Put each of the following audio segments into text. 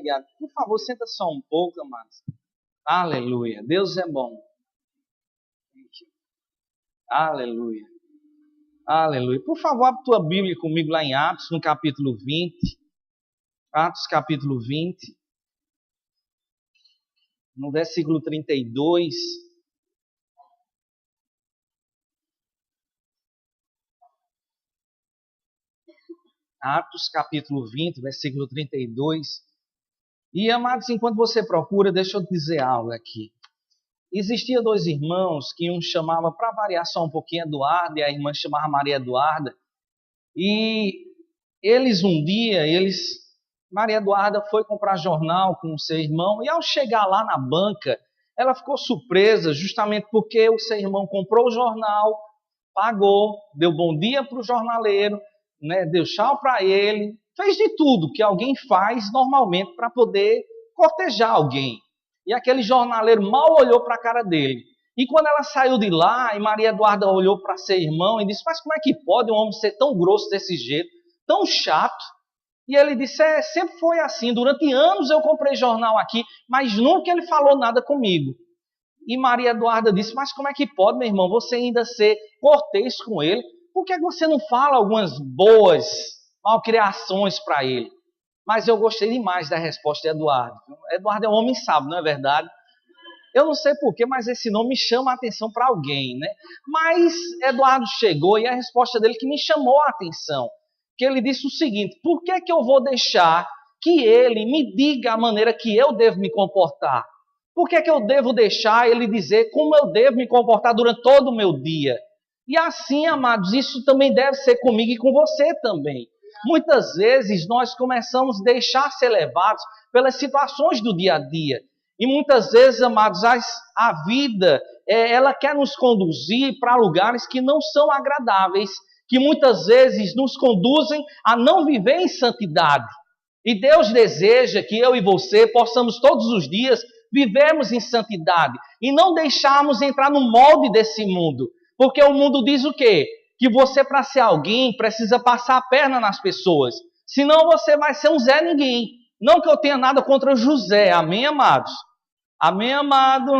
Obrigado. Por favor, senta só um pouco, amados. Aleluia. Deus é bom. Aleluia. Aleluia. Por favor, abre tua Bíblia comigo lá em Atos, no capítulo 20. Atos, capítulo 20. No versículo 32. Atos, capítulo 20, versículo 32. E, amados, enquanto você procura, deixa eu dizer algo aqui. Existia dois irmãos que um chamava, para variar só um pouquinho, Eduardo, e a irmã chamava Maria Eduarda. E Maria Eduarda foi comprar jornal com o seu irmão, e ao chegar lá na banca, ela ficou surpresa, justamente porque o seu irmão comprou o jornal, pagou, deu bom dia para o jornaleiro, né, deu tchau para ele, fez de tudo que alguém faz normalmente para poder cortejar alguém. E aquele jornaleiro mal olhou para a cara dele. E quando ela saiu de lá, e Maria Eduarda olhou para seu irmão e disse: mas como é que pode um homem ser tão grosso desse jeito, tão chato? E ele disse: sempre foi assim, durante anos eu comprei jornal aqui, mas nunca ele falou nada comigo. E Maria Eduarda disse: mas como é que pode, meu irmão, você ainda ser cortês com ele? Por que você não fala algumas boas malcriações para ele? Mas eu gostei demais da resposta de Eduardo. Eduardo é um homem sábio, não é verdade? Eu não sei porquê, mas esse nome chama a atenção para alguém, né? Mas Eduardo chegou e a resposta dele que me chamou a atenção. Que ele disse o seguinte: por que eu vou deixar que ele me diga a maneira que eu devo me comportar? Por que eu devo deixar ele dizer como eu devo me comportar durante todo o meu dia? E assim, amados, isso também deve ser comigo e com você também. Muitas vezes nós começamos a deixar ser levados pelas situações do dia a dia. E muitas vezes, amados, a vida, ela quer nos conduzir para lugares que não são agradáveis, que muitas vezes nos conduzem a não viver em santidade. E Deus deseja que eu e você possamos todos os dias vivermos em santidade e não deixarmos entrar no molde desse mundo. Porque o mundo diz o quê? Que você, para ser alguém, precisa passar a perna nas pessoas. Senão você vai ser um Zé Ninguém. Não que eu tenha nada contra José. Amém, amados? Amém, amado?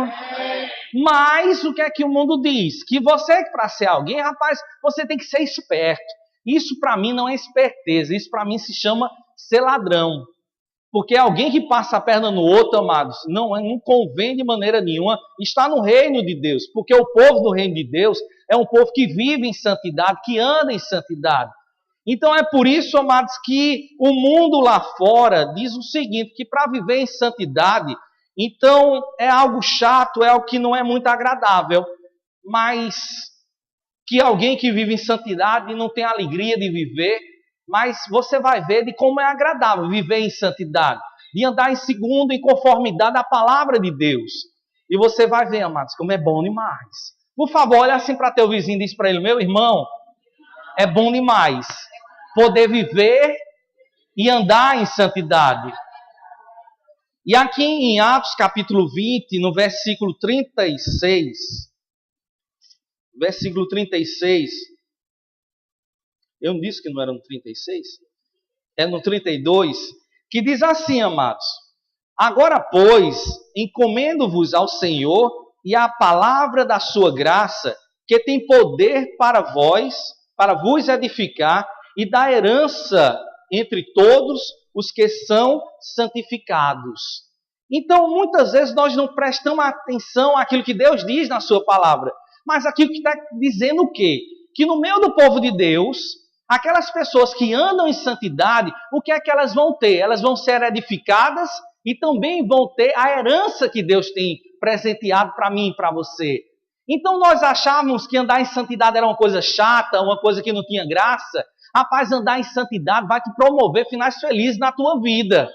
Mas o que é que o mundo diz? Que você, para ser alguém, rapaz, você tem que ser esperto. Isso para mim não é esperteza. Isso para mim se chama ser ladrão. Porque alguém que passa a perna no outro, amados, não convém de maneira nenhuma estar no reino de Deus. Porque o povo do reino de Deus é um povo que vive em santidade, que anda em santidade. Então é por isso, amados, que o mundo lá fora diz o seguinte, que para viver em santidade, então é algo chato, é algo que não é muito agradável. Mas que alguém que vive em santidade não tem alegria de viver, mas você vai ver de como é agradável viver em santidade, de andar em segundo, em conformidade à palavra de Deus. E você vai ver, amados, como é bom demais. Por favor, olha assim para teu vizinho e diz para ele: meu irmão, é bom demais poder viver e andar em santidade. E aqui em Atos capítulo 20, no versículo 36, versículo 36, eu não disse que não era no 36? É no 32, que diz assim, amados: agora, pois, encomendo-vos ao Senhor e à palavra da sua graça, que tem poder para vos edificar e dar herança entre todos os que são santificados. Então, muitas vezes nós não prestamos atenção àquilo que Deus diz na sua palavra, mas aquilo que está dizendo o quê? Que no meio do povo de Deus, aquelas pessoas que andam em santidade, o que é que elas vão ter? Elas vão ser edificadas e também vão ter a herança que Deus tem presenteado para mim e para você. Então nós achávamos que andar em santidade era uma coisa chata, uma coisa que não tinha graça. Rapaz, andar em santidade vai te promover finais felizes na tua vida.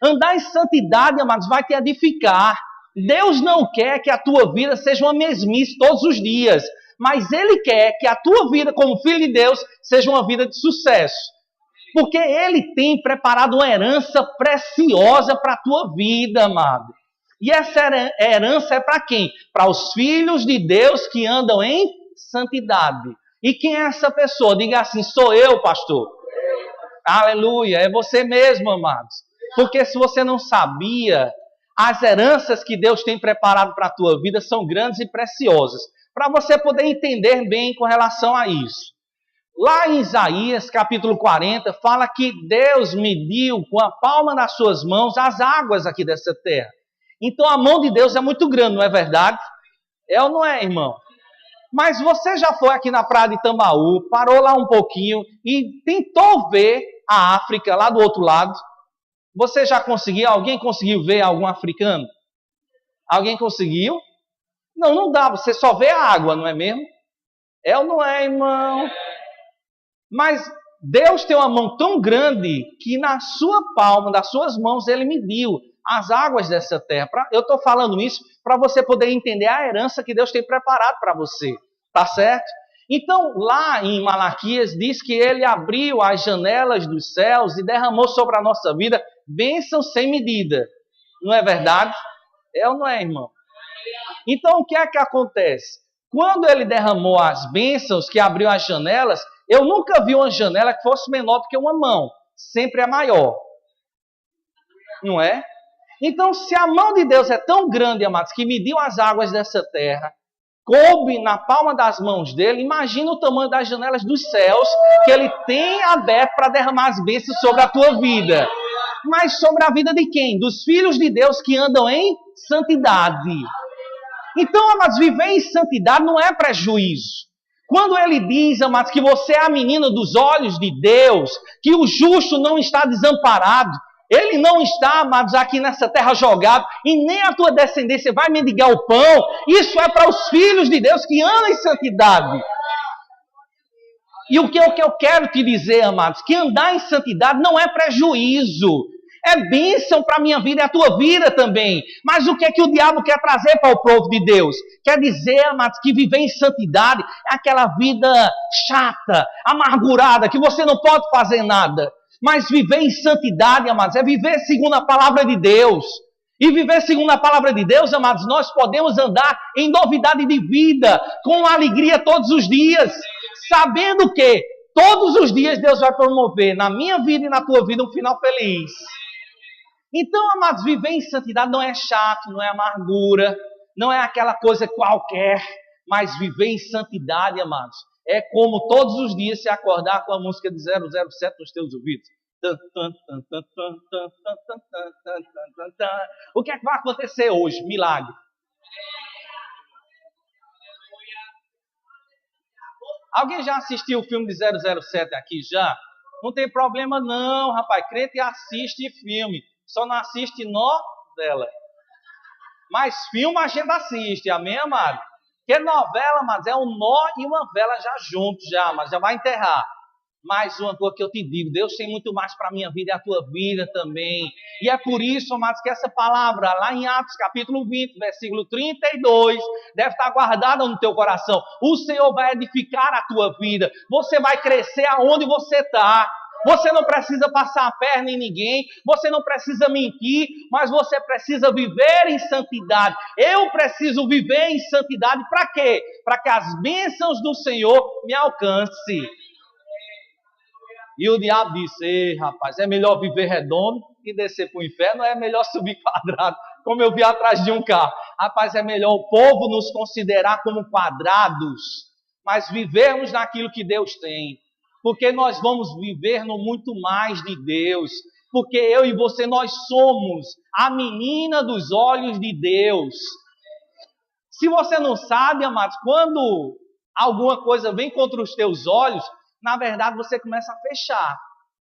Andar em santidade, amados, vai te edificar. Deus não quer que a tua vida seja uma mesmice todos os dias, mas Ele quer que a tua vida como filho de Deus seja uma vida de sucesso. Porque Ele tem preparado uma herança preciosa para a tua vida, amado. E essa herança é para quem? Para os filhos de Deus que andam em santidade. E quem é essa pessoa? Diga assim: sou eu, pastor. Aleluia, é você mesmo, amados. Porque se você não sabia, as heranças que Deus tem preparado para a tua vida são grandes e preciosas. Para você poder entender bem com relação a isso. Lá em Isaías, capítulo 40, fala que Deus mediu com a palma das suas mãos as águas aqui dessa terra. Então a mão de Deus é muito grande, não é verdade? É ou não é, irmão? Mas você já foi aqui na praia de Tambaú, parou lá um pouquinho e tentou ver a África lá do outro lado? Você já conseguiu? Alguém conseguiu ver algum africano? Alguém conseguiu? Não, não dá. Você só vê a água, não é mesmo? É ou não é, irmão? Mas Deus tem uma mão tão grande que na sua palma, das suas mãos, Ele mediu as águas dessa terra. Eu estou falando isso para você poder entender a herança que Deus tem preparado para você. Tá certo? Então, lá em Malaquias, diz que Ele abriu as janelas dos céus e derramou sobre a nossa vida bênçãos sem medida. Não é verdade? É ou não é, irmão? Então, o que é que acontece? Quando Ele derramou as bênçãos, que abriu as janelas, eu nunca vi uma janela que fosse menor do que uma mão. Sempre é maior. Não é? Então, se a mão de Deus é tão grande, amados, que mediu as águas dessa terra, coube na palma das mãos dele, imagina o tamanho das janelas dos céus que ele tem aberto para derramar as bênçãos sobre a tua vida. Mas sobre a vida de quem? Dos filhos de Deus que andam em santidade. Então, amados, viver em santidade não é prejuízo. Quando ele diz, amados, que você é a menina dos olhos de Deus, que o justo não está desamparado, ele não está, amados, aqui nessa terra jogado, e nem a tua descendência vai mendigar o pão. Isso é para os filhos de Deus que andam em santidade. E o que eu quero te dizer, amados, que andar em santidade não é prejuízo. É bênção para a minha vida e a tua vida também. Mas o que é que o diabo quer trazer para o povo de Deus? Quer dizer, amados, que viver em santidade é aquela vida chata, amargurada, que você não pode fazer nada. Mas viver em santidade, amados, é viver segundo a palavra de Deus. E viver segundo a palavra de Deus, amados, nós podemos andar em novidade de vida, com alegria todos os dias, sabendo que todos os dias Deus vai promover na minha vida e na tua vida um final feliz. Então, amados, viver em santidade não é chato, não é amargura, não é aquela coisa qualquer, mas viver em santidade, amados, é como todos os dias se acordar com a música de 007 nos teus ouvidos. O que é que vai acontecer hoje? Milagre. Alguém já assistiu o filme de 007 aqui já? Não tem problema não, rapaz. Crente assiste filme. Só não assiste novela. Mas filme a gente assiste, amém, amado? Porque novela, mas é um nó e uma vela já juntos, mas já vai enterrar. Mas uma coisa que eu te digo, Deus tem muito mais para a minha vida e a tua vida também. E é por isso, amados, que essa palavra lá em Atos capítulo 20, versículo 32, deve estar guardada no teu coração. O Senhor vai edificar a tua vida. Você vai crescer aonde você está. Você não precisa passar a perna em ninguém, você não precisa mentir, mas você precisa viver em santidade. Eu preciso viver em santidade para quê? Para que as bênçãos do Senhor me alcancem. E o diabo disse, ei, rapaz, é melhor viver redondo e descer para o inferno, ou é melhor subir quadrado, como eu vi atrás de um carro. Rapaz, é melhor o povo nos considerar como quadrados, mas vivermos naquilo que Deus tem. Porque nós vamos viver no muito mais de Deus. Porque eu e você, nós somos a menina dos olhos de Deus. Se você não sabe, amados, quando alguma coisa vem contra os teus olhos, na verdade você começa a fechar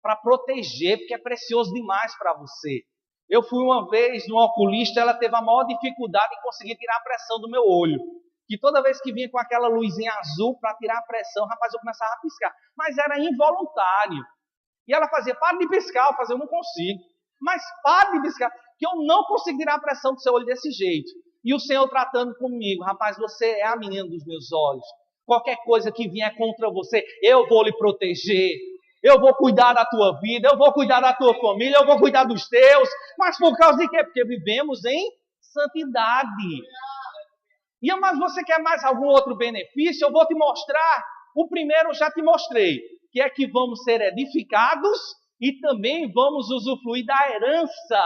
para proteger, porque é precioso demais para você. Eu fui uma vez no oculista, ela teve a maior dificuldade em conseguir tirar a pressão do meu olho. Que toda vez que vinha com aquela luzinha azul para tirar a pressão, rapaz, eu começava a piscar. Mas era involuntário. E ela fazia, para de piscar. Eu fazia, eu não consigo. Mas para de piscar, que eu não consigo tirar a pressão do seu olho desse jeito. E o Senhor tratando comigo, rapaz, você é a menina dos meus olhos. Qualquer coisa que vier contra você, eu vou lhe proteger. Eu vou cuidar da tua vida, eu vou cuidar da tua família, eu vou cuidar dos teus. Mas por causa de quê? Porque vivemos em santidade. E mas você quer mais algum outro benefício? Eu vou te mostrar. O primeiro eu já te mostrei, que é que vamos ser edificados e também vamos usufruir da herança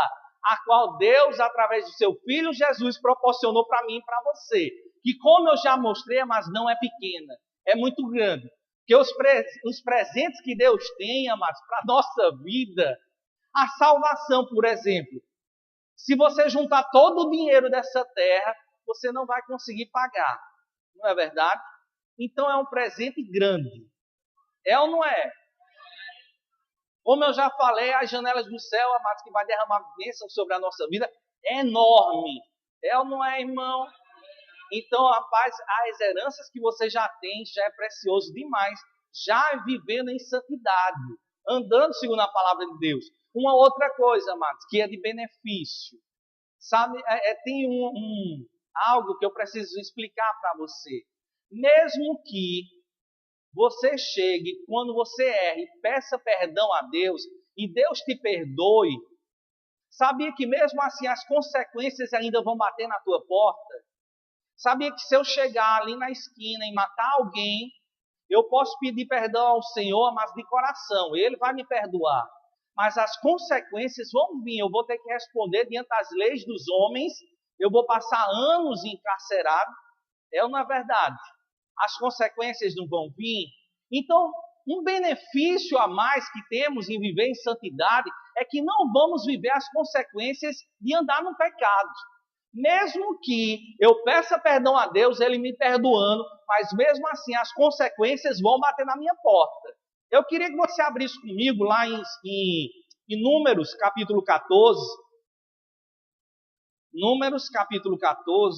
a qual Deus, através do seu Filho Jesus, proporcionou para mim e para você. Que, como eu já mostrei, mas não é pequena, é muito grande. Que os presentes que Deus tem, amados, para a nossa vida, a salvação, por exemplo. Se você juntar todo o dinheiro dessa terra, você não vai conseguir pagar. Não é verdade? Então é um presente grande. É ou não é? Como eu já falei, as janelas do céu, amados, que vai derramar bênção sobre a nossa vida, é enorme. É ou não é, irmão? Então, rapaz, as heranças que você já tem, já é precioso demais. Já vivendo em santidade, andando segundo a palavra de Deus. Uma outra coisa, amados, que é de benefício. Sabe, tem algo que eu preciso explicar para você. Mesmo que você chegue, quando você erre, peça perdão a Deus, e Deus te perdoe, sabia que mesmo assim as consequências ainda vão bater na tua porta? Sabia que se eu chegar ali na esquina e matar alguém, eu posso pedir perdão ao Senhor, mas de coração, Ele vai me perdoar. Mas as consequências vão vir, eu vou ter que responder diante das leis dos homens, eu vou passar anos encarcerado, é ou não é verdade? As consequências não vão vir. Então, um benefício a mais que temos em viver em santidade é que não vamos viver as consequências de andar no pecado. Mesmo que eu peça perdão a Deus, Ele me perdoando, mas mesmo assim as consequências vão bater na minha porta. Eu queria que você abrisse comigo lá em Números capítulo 14. Números capítulo 14.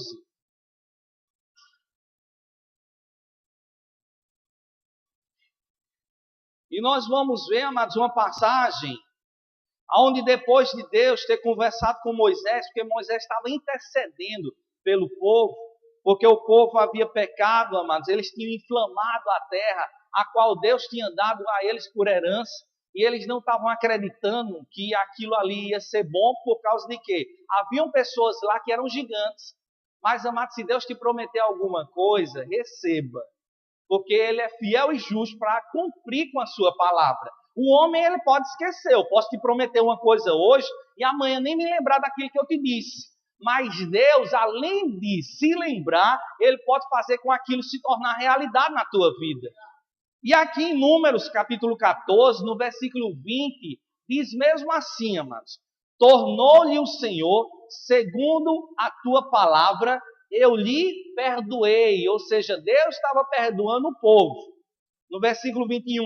E nós vamos ver, amados, uma passagem onde depois de Deus ter conversado com Moisés, porque Moisés estava intercedendo pelo povo, porque o povo havia pecado, amados, eles tinham inflamado a terra, a qual Deus tinha dado a eles por herança, e eles não estavam acreditando que aquilo ali ia ser bom por causa de quê? Haviam pessoas lá que eram gigantes, mas, amados, se Deus te prometer alguma coisa, receba, porque Ele é fiel e justo para cumprir com a sua palavra. O homem, ele pode esquecer. Eu posso te prometer uma coisa hoje e amanhã nem me lembrar daquilo que eu te disse. Mas Deus, além de se lembrar, Ele pode fazer com aquilo se tornar realidade na tua vida. E aqui em Números, capítulo 14, no versículo 20, diz mesmo assim, amados: tornou-lhe o Senhor, segundo a tua palavra, eu lhe perdoei. Ou seja, Deus estava perdoando o povo. No versículo 21.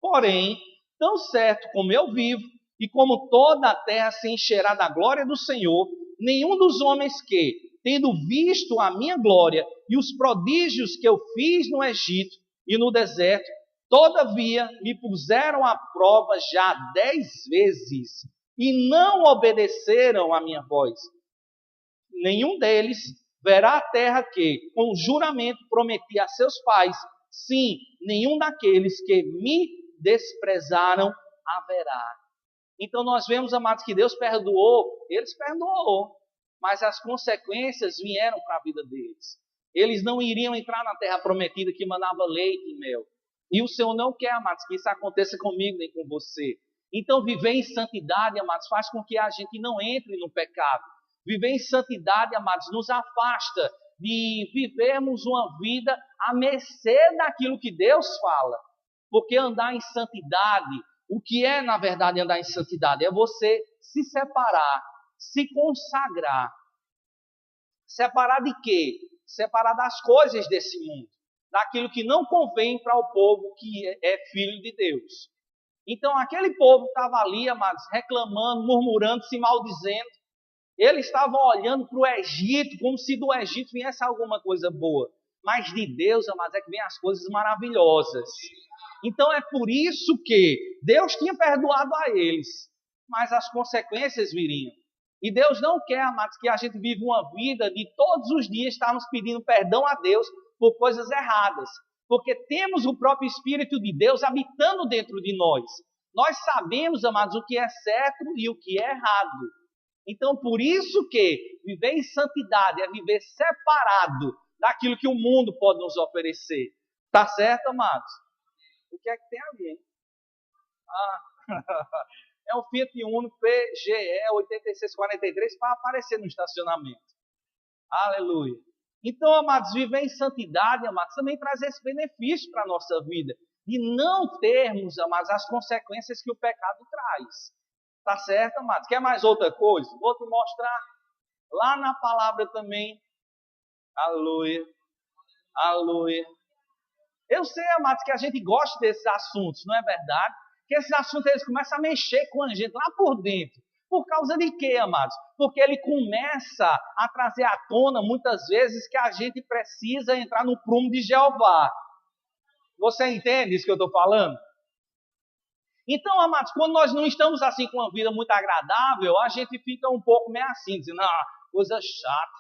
Porém, tão certo como eu vivo, e como toda a terra se encherá da glória do Senhor, nenhum dos homens que, tendo visto a minha glória e os prodígios que eu fiz no Egito e no deserto, todavia me puseram à prova já 10 vezes, e não obedeceram à minha voz. Nenhum deles verá a terra que, com juramento, prometi a seus pais. Sim, nenhum daqueles que me desprezaram haverá. Então nós vemos, amados, que Deus perdoou, eles perdoou, mas as consequências vieram para a vida deles. Eles não iriam entrar na terra prometida que mandava leite e mel. E o Senhor não quer, amados, que isso aconteça comigo nem com você. Então viver em santidade, amados, faz com que a gente não entre no pecado. Viver em santidade, amados, nos afasta de vivermos uma vida à mercê daquilo que Deus fala. Porque andar em santidade, o que é, na verdade, andar em santidade? É você se separar, se consagrar. Separar de quê? Separar das coisas desse mundo, daquilo que não convém para o povo que é filho de Deus. Então, aquele povo estava ali, amados, reclamando, murmurando, se maldizendo. Eles estavam olhando para o Egito, como se do Egito viesse alguma coisa boa. Mas de Deus, amados, é que vem as coisas maravilhosas. Então é por isso que Deus tinha perdoado a eles, mas as consequências viriam. E Deus não quer, amados, que a gente viva uma vida de todos os dias estarmos pedindo perdão a Deus por coisas erradas. Porque temos o próprio Espírito de Deus habitando dentro de nós. Nós sabemos, amados, o que é certo e o que é errado. Então, por isso que viver em santidade é viver separado daquilo que o mundo pode nos oferecer. Tá certo, amados? O que é que tem ali, hein? Ah, é um Fiat Uno PGE 8643 para aparecer no estacionamento. Aleluia. Então, amados, viver em santidade, amados, também traz esse benefício para a nossa vida. De não termos, amados, as consequências que o pecado traz. Tá certo, amados? Quer mais outra coisa? Vou te mostrar lá na palavra também. Aleluia. Aleluia. Eu sei, amados, que a gente gosta desses assuntos, não é verdade? Que esses assuntos eles começam a mexer com a gente lá por dentro. Por causa de quê, amados? Porque ele começa a trazer à tona, muitas vezes, que a gente precisa entrar no prumo de Jeová. Você entende isso que eu estou falando? Então, amados, quando nós não estamos assim com uma vida muito agradável, a gente fica um pouco meio assim, dizendo, coisa chata,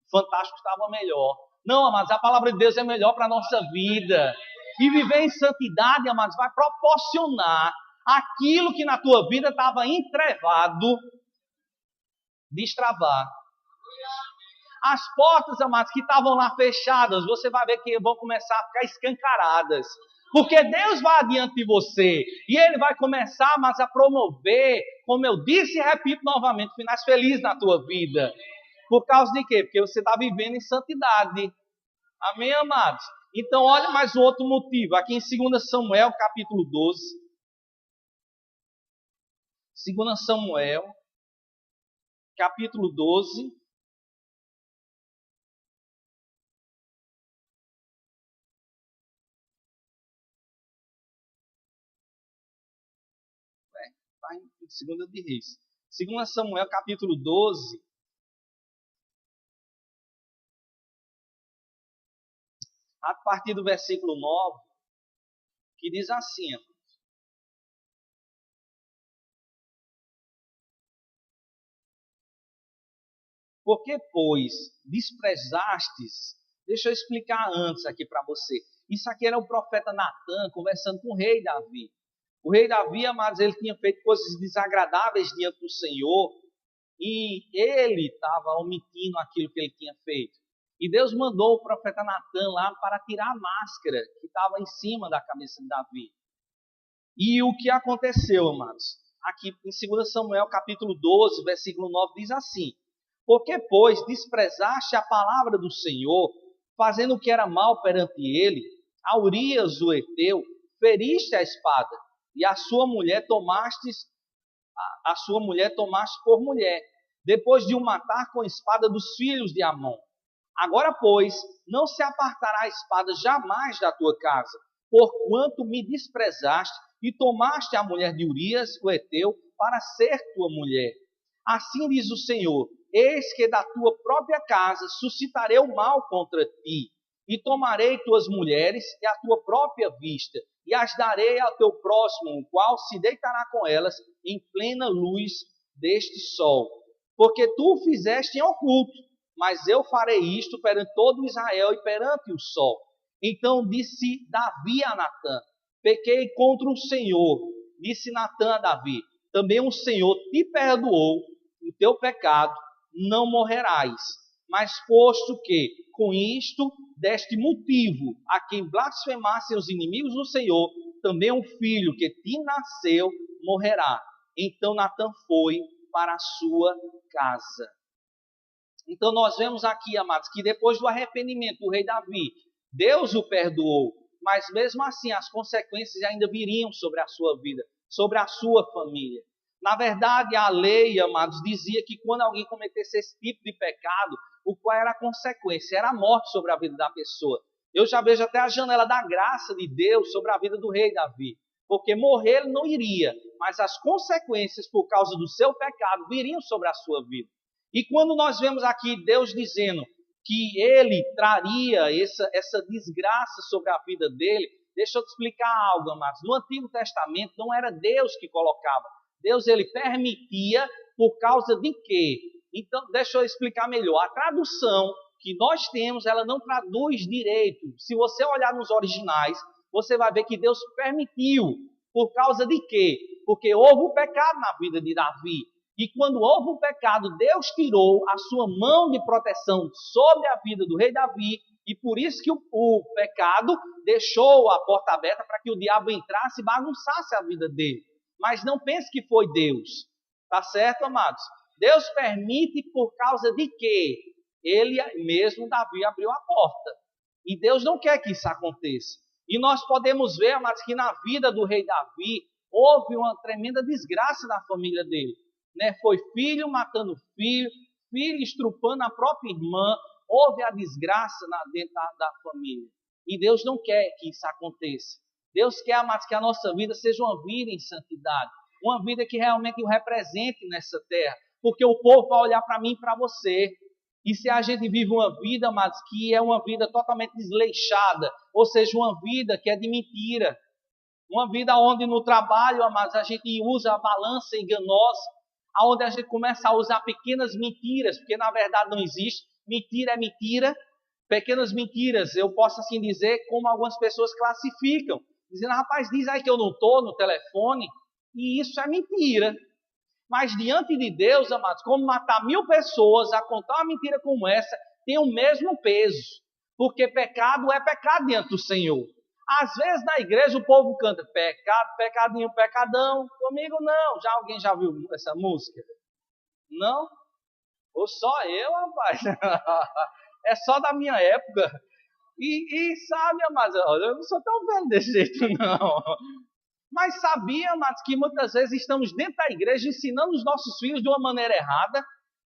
fantástico estava melhor. Não, amados, a palavra de Deus é melhor para a nossa vida. E viver em santidade, amados, vai proporcionar aquilo que na tua vida estava entrevado, destravar. As portas, amados, que estavam lá fechadas, você vai ver que vão começar a ficar escancaradas. Porque Deus vai adiante de você. E Ele vai começar, mas a promover, como eu disse e repito novamente, finais felizes na tua vida. Por causa de quê? Porque você está vivendo em santidade. Amém, amados? Então, olha mais um outro motivo. Aqui em 2 Samuel, capítulo 12. 2 Samuel, capítulo 12. Está em 2 de Reis. 2 Samuel, capítulo 12. A partir do versículo 9, que diz assim: porque, pois, desprezastes, deixa eu explicar antes aqui para você. Isso aqui era o profeta Natan conversando com o rei Davi. O rei Davi, amados, ele tinha feito coisas desagradáveis diante do Senhor e ele estava omitindo aquilo que ele tinha feito. E Deus mandou o profeta Natan lá para tirar a máscara que estava em cima da cabeça de Davi. E o que aconteceu, amados? Aqui em 2 Samuel capítulo 12, versículo 9, diz assim: porque, pois, desprezaste a palavra do Senhor, fazendo o que era mal perante ele, a Urias o heteu, feriste a espada, e a sua mulher tomaste por mulher, depois de o matar com a espada dos filhos de Amon. Agora, pois, não se apartará a espada jamais da tua casa, porquanto me desprezaste e tomaste a mulher de Urias o heteu para ser tua mulher. Assim diz o Senhor: eis que da tua própria casa suscitarei o mal contra ti, e tomarei tuas mulheres e a tua própria vista, e as darei ao teu próximo, o qual se deitará com elas em plena luz deste sol. Porque tu o fizeste em oculto, mas eu farei isto perante todo Israel e perante o sol. Então disse Davi a Natã: pequei contra o Senhor. Disse Natã a Davi: também o Senhor te perdoou o teu pecado, não morrerás. Mas posto que, com isto, deste motivo a quem blasfemassem os inimigos do Senhor, também um filho que te nasceu morrerá. Então Natã foi para a sua casa. Então nós vemos aqui, amados, que depois do arrependimento do rei Davi, Deus o perdoou, mas mesmo assim as consequências ainda viriam sobre a sua vida, sobre a sua família. Na verdade, a lei, amados, dizia que quando alguém cometesse esse tipo de pecado, o qual era a consequência? Era a morte sobre a vida da pessoa. Eu já vejo até a janela da graça de Deus sobre a vida do rei Davi, porque morrer ele não iria, mas as consequências por causa do seu pecado viriam sobre a sua vida. E quando nós vemos aqui Deus dizendo que ele traria essa desgraça sobre a vida dele, deixa eu te explicar algo, amados. No Antigo Testamento não era Deus que colocava. Deus ele permitia por causa de quê? Então, deixa eu explicar melhor. A tradução que nós temos, ela não traduz direito. Se você olhar nos originais, você vai ver que Deus permitiu. Por causa de quê? Porque houve o pecado na vida de Davi. E quando houve o pecado, Deus tirou a sua mão de proteção sobre a vida do rei Davi, e por isso que o pecado deixou a porta aberta para que o diabo entrasse e bagunçasse a vida dele. Mas não pense que foi Deus. Tá certo, amados? Deus permite por causa de quê? Ele mesmo, Davi, abriu a porta. E Deus não quer que isso aconteça. E nós podemos ver, amados, que na vida do rei Davi, houve uma tremenda desgraça na família dele. Né? Foi filho matando filho, filho estrupando a própria irmã. Houve a desgraça dentro da família. E Deus não quer que isso aconteça. Deus quer, amados, que a nossa vida seja uma vida em santidade. Uma vida que realmente o represente nessa terra. Porque o povo vai olhar para mim e para você. E se a gente vive uma vida, amados, que é uma vida totalmente desleixada, ou seja, uma vida que é de mentira, uma vida onde no trabalho, amados, a gente usa a balança enganosa, onde a gente começa a usar pequenas mentiras, porque na verdade não existe, mentira é mentira, pequenas mentiras, eu posso assim dizer, como algumas pessoas classificam, dizendo, rapaz, diz aí que eu não estou no telefone, e isso é mentira. Mas diante de Deus, amados, como matar 1000 pessoas a contar uma mentira como essa, tem o mesmo peso. Porque pecado é pecado diante do Senhor. Às vezes na igreja o povo canta pecado, pecadinho, pecadão. Comigo não. Alguém já viu essa música? Não? Ou só eu, rapaz? É só da minha época. E sabe, amados, eu não sou tão velho desse jeito, não. Mas sabia, amados, que muitas vezes estamos dentro da igreja ensinando os nossos filhos de uma maneira errada,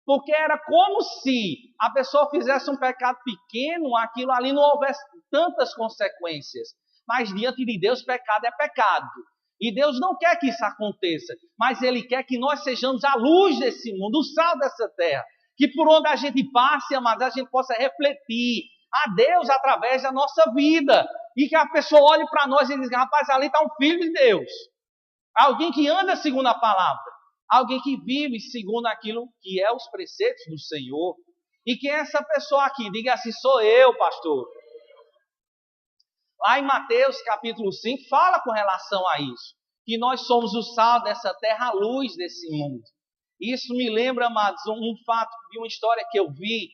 porque era como se a pessoa fizesse um pecado pequeno, aquilo ali não houvesse tantas consequências. Mas diante de Deus, pecado é pecado. E Deus não quer que isso aconteça, mas Ele quer que nós sejamos a luz desse mundo, o sal dessa terra. Que por onde a gente passe, amados, a gente possa refletir a Deus através da nossa vida. E que a pessoa olhe para nós e diga, rapaz, ali está um filho de Deus. Alguém que anda segundo a palavra. Alguém que vive segundo aquilo que é os preceitos do Senhor. E que essa pessoa aqui diga assim, sou eu, pastor. Lá em Mateus capítulo 5, fala com relação a isso. Que nós somos o sal dessa terra, a luz desse mundo. Isso me lembra, amados, um fato de uma história que eu vi,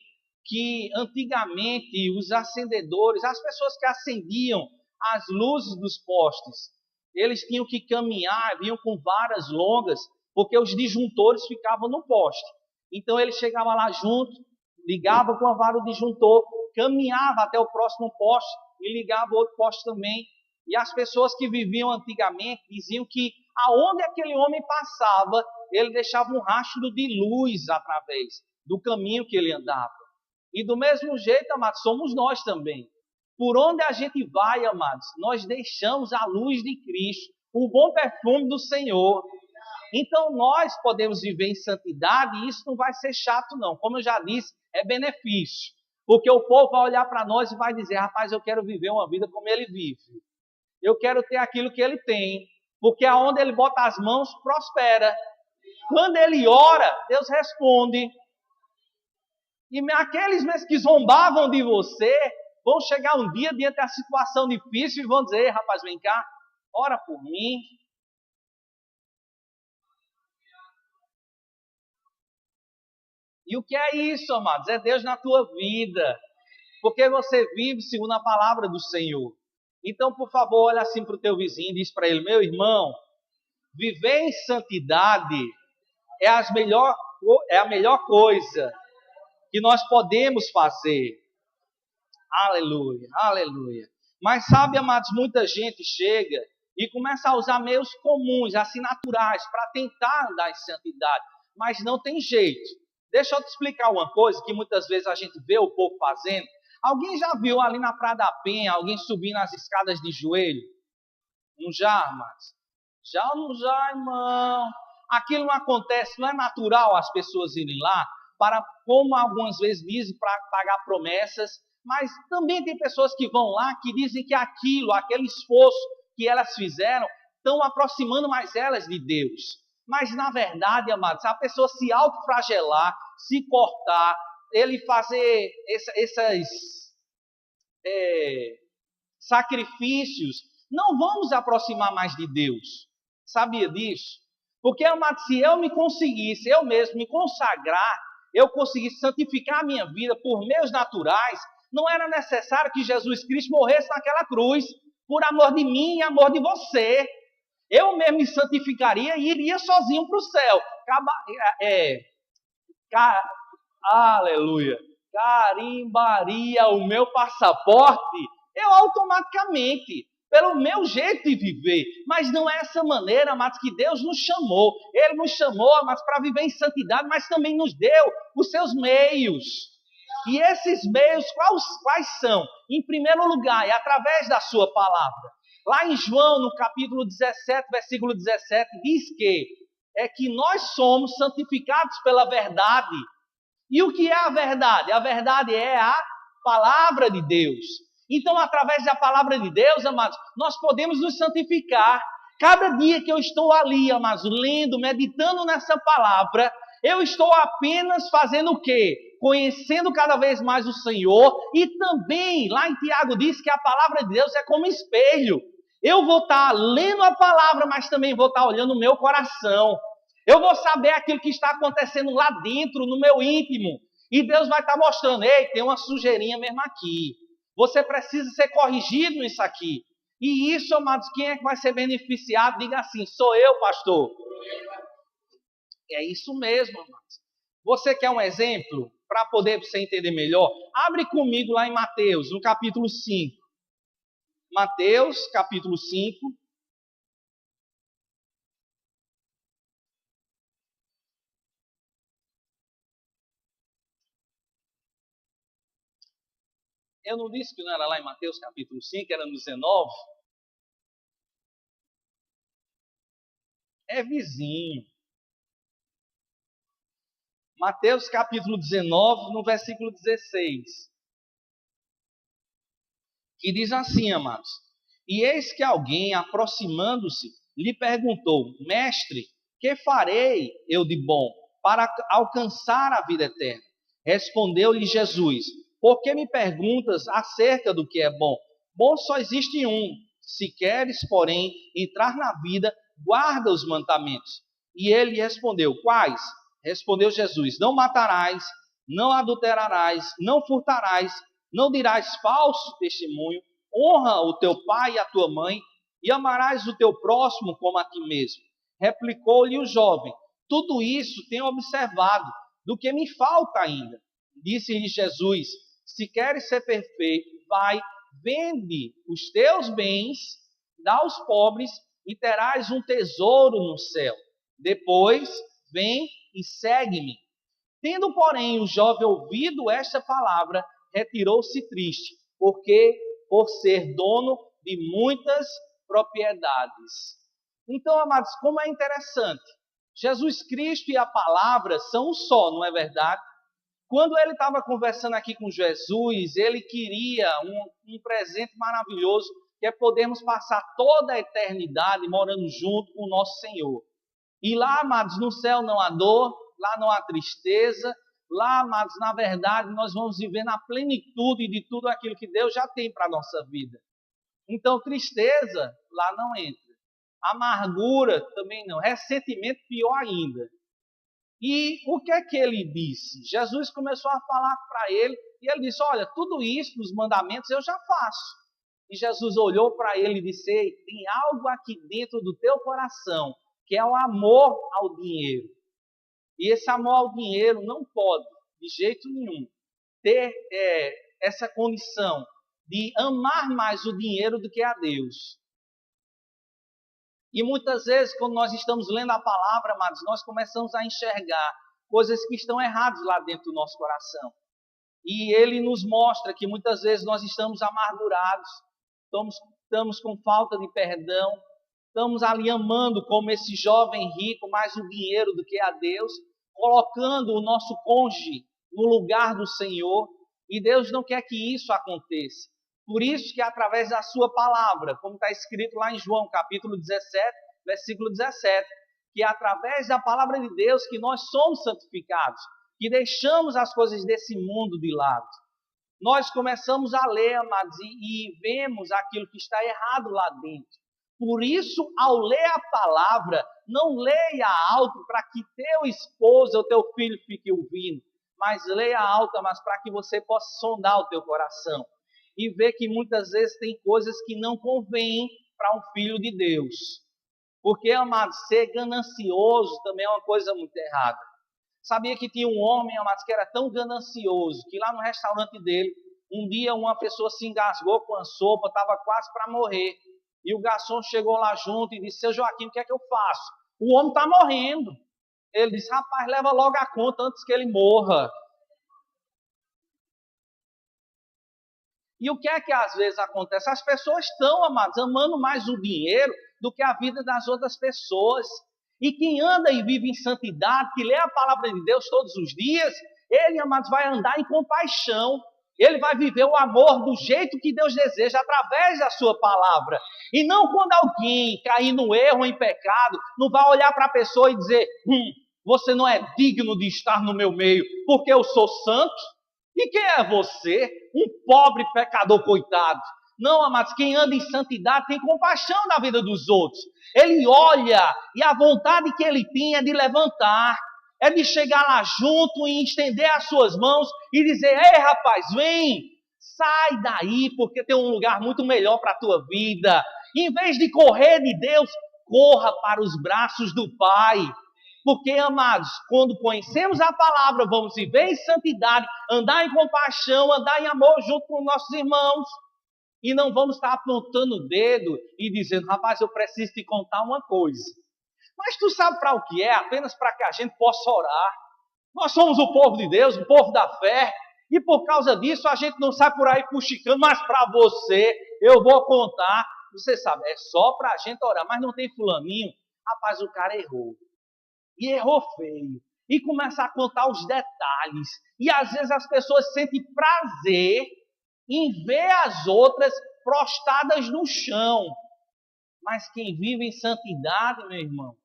que antigamente os acendedores, as pessoas que acendiam as luzes dos postes, eles tinham que caminhar, vinham com varas longas, porque os disjuntores ficavam no poste. Então ele chegava lá junto, ligava com a vara do disjuntor, caminhava até o próximo poste e ligava outro poste também. E as pessoas que viviam antigamente diziam que aonde aquele homem passava, ele deixava um rastro de luz através do caminho que ele andava. E do mesmo jeito, amados, somos nós também. Por onde a gente vai, amados, nós deixamos a luz de Cristo, o bom perfume do Senhor. Então nós podemos viver em santidade e isso não vai ser chato não. Como eu já disse, é benefício. Porque o povo vai olhar para nós e vai dizer, rapaz, eu quero viver uma vida como ele vive. Eu quero ter aquilo que ele tem. Porque aonde ele bota as mãos, prospera. Quando ele ora, Deus responde. E aqueles mesmos que zombavam de você, vão chegar um dia diante da situação difícil e vão dizer, rapaz, vem cá, ora por mim. E o que é isso, amados? É Deus na tua vida. Porque você vive segundo a palavra do Senhor. Então, por favor, olha assim para o teu vizinho e diz para ele, meu irmão, viver em santidade é a melhor coisa que nós podemos fazer. Aleluia, aleluia. Mas sabe, amados, muita gente chega e começa a usar meios comuns, assim naturais, para tentar andar em santidade. Mas não tem jeito. Deixa eu te explicar uma coisa que muitas vezes a gente vê o povo fazendo. Alguém já viu ali na Praia da Penha, alguém subindo as escadas de joelho? Não já, amados? Já ou não já, irmão? Aquilo não acontece, não é natural as pessoas irem lá, para, como algumas vezes dizem, para pagar promessas, mas também tem pessoas que vão lá que dizem que aquele esforço que elas fizeram, estão aproximando mais elas de Deus. Mas na verdade, amados, a pessoa se autoflagelar, se cortar, ele fazer esses sacrifícios, não vão nos aproximar mais de Deus. Sabia disso? Porque, amados, se eu me conseguisse, eu mesmo me consagrar, eu conseguisse santificar a minha vida por meios naturais, não era necessário que Jesus Cristo morresse naquela cruz, por amor de mim e amor de você. Eu mesmo me santificaria e iria sozinho para o céu. Aleluia. Carimbaria o meu passaporte, eu automaticamente, pelo meu jeito de viver. Mas não é essa maneira, amados, que Deus nos chamou. Ele nos chamou, amados, para viver em santidade, mas também nos deu os seus meios. E esses meios, quais são? Em primeiro lugar, é através da sua palavra. Lá em João, no capítulo 17, versículo 17, diz que nós somos santificados pela verdade. E o que é a verdade? A verdade é a palavra de Deus. Então, através da palavra de Deus, amados, nós podemos nos santificar. Cada dia que eu estou ali, amados, lendo, meditando nessa palavra, eu estou apenas fazendo o quê? Conhecendo cada vez mais o Senhor. E também, lá em Tiago diz que a palavra de Deus é como espelho. Eu vou estar lendo a palavra, mas também vou estar olhando o meu coração. Eu vou saber aquilo que está acontecendo lá dentro, no meu íntimo. E Deus vai estar mostrando, ei, tem uma sujeirinha mesmo aqui. Você precisa ser corrigido nisso aqui. E isso, amados, quem é que vai ser beneficiado? Diga assim, sou eu, pastor. É isso mesmo, amados. Você quer um exemplo? Para poder você entender melhor, abre comigo lá em Mateus, no capítulo 5. Mateus, capítulo 5. Eu não disse que não era lá em Mateus capítulo 5, era no 19? É vizinho. Mateus capítulo 19, no versículo 16. Que diz assim, amados. E eis que alguém, aproximando-se, lhe perguntou, mestre, que farei eu de bom para alcançar a vida eterna? Respondeu-lhe Jesus, por que me perguntas acerca do que é bom? Bom só existe um. Se queres, porém, entrar na vida, guarda os mandamentos. E ele respondeu, quais? Respondeu Jesus, não matarás, não adulterarás, não furtarás, não dirás falso testemunho, honra o teu pai e a tua mãe, e amarás o teu próximo como a ti mesmo. Replicou-lhe o jovem, tudo isso tenho observado, do que me falta ainda. Disse-lhe Jesus, se queres ser perfeito, vai, vende os teus bens, dá aos pobres, e terás um tesouro no céu. Depois, vem e segue-me. Tendo, porém, o jovem ouvido esta palavra, retirou-se triste, porque por ser dono de muitas propriedades. Então, amados, como é interessante. Jesus Cristo e a palavra são um só, não é verdade? Quando ele estava conversando aqui com Jesus, ele queria um presente maravilhoso, que é podermos passar toda a eternidade morando junto com o nosso Senhor. E lá, amados, no céu não há dor, lá não há tristeza, lá, amados, na verdade, nós vamos viver na plenitude de tudo aquilo que Deus já tem para a nossa vida. Então, tristeza lá não entra. Amargura também não. Ressentimento, pior ainda. E o que é que ele disse? Jesus começou a falar para ele, e ele disse, olha, tudo isso dos mandamentos eu já faço. E Jesus olhou para ele e disse, ei, tem algo aqui dentro do teu coração, que é o amor ao dinheiro. E esse amor ao dinheiro não pode, de jeito nenhum, ter essa condição de amar mais o dinheiro do que a Deus. E muitas vezes, quando nós estamos lendo a palavra, amados, nós começamos a enxergar coisas que estão erradas lá dentro do nosso coração. E ele nos mostra que muitas vezes nós estamos amargurados, estamos com falta de perdão, estamos ali amando como esse jovem rico mais o dinheiro do que a Deus, colocando o nosso cônjuge no lugar do Senhor, e Deus não quer que isso aconteça. Por isso que através da sua palavra, como está escrito lá em João, capítulo 17, versículo 17, que é através da palavra de Deus que nós somos santificados, que deixamos as coisas desse mundo de lado. Nós começamos a ler, amados, e vemos aquilo que está errado lá dentro. Por isso, ao ler a palavra, não leia alto para que teu esposo ou teu filho fique ouvindo, mas leia alto, mas para que você possa sondar o teu coração e ver que muitas vezes tem coisas que não convêm para um filho de Deus. Porque, amados, ser ganancioso também é uma coisa muito errada. Sabia que tinha um homem, amados, que era tão ganancioso, que lá no restaurante dele, um dia uma pessoa se engasgou com a sopa, estava quase para morrer. E o garçom chegou lá junto e disse: seu Joaquim, o que é que eu faço? O homem está morrendo. Ele disse: rapaz, leva logo a conta antes que ele morra. E o que é que às vezes acontece? As pessoas estão, amados, amando mais o dinheiro do que a vida das outras pessoas. E quem anda e vive em santidade, que lê a palavra de Deus todos os dias, ele, amados, vai andar em compaixão. Ele vai viver o amor do jeito que Deus deseja, através da sua palavra. E não quando alguém cair no erro, em pecado, não vai olhar para a pessoa e dizer: você não é digno de estar no meu meio, porque eu sou santo. E quem é você? Um pobre pecador coitado. Não, amados, quem anda em santidade tem compaixão da vida dos outros. Ele olha e a vontade que ele tem é de levantar, é de chegar lá junto e estender as suas mãos e dizer: ei, rapaz, vem, sai daí, porque tem um lugar muito melhor para a tua vida. Em vez de correr de Deus, corra para os braços do Pai. Porque, amados, quando conhecemos a palavra, vamos viver em santidade, andar em compaixão, andar em amor junto com nossos irmãos. E não vamos estar apontando o dedo e dizendo: rapaz, eu preciso te contar uma coisa. Mas tu sabe para o que é? Apenas para que a gente possa orar. Nós somos o povo de Deus, o povo da fé. E por causa disso a gente não sai por aí fuxicando. Mas para você, eu vou contar. Você sabe, é só para a gente orar. Mas não tem fulaninho. Rapaz, o cara errou. E errou feio. E começa a contar os detalhes. E às vezes as pessoas sentem prazer em ver as outras prostradas no chão. Mas quem vive em santidade, meu irmão,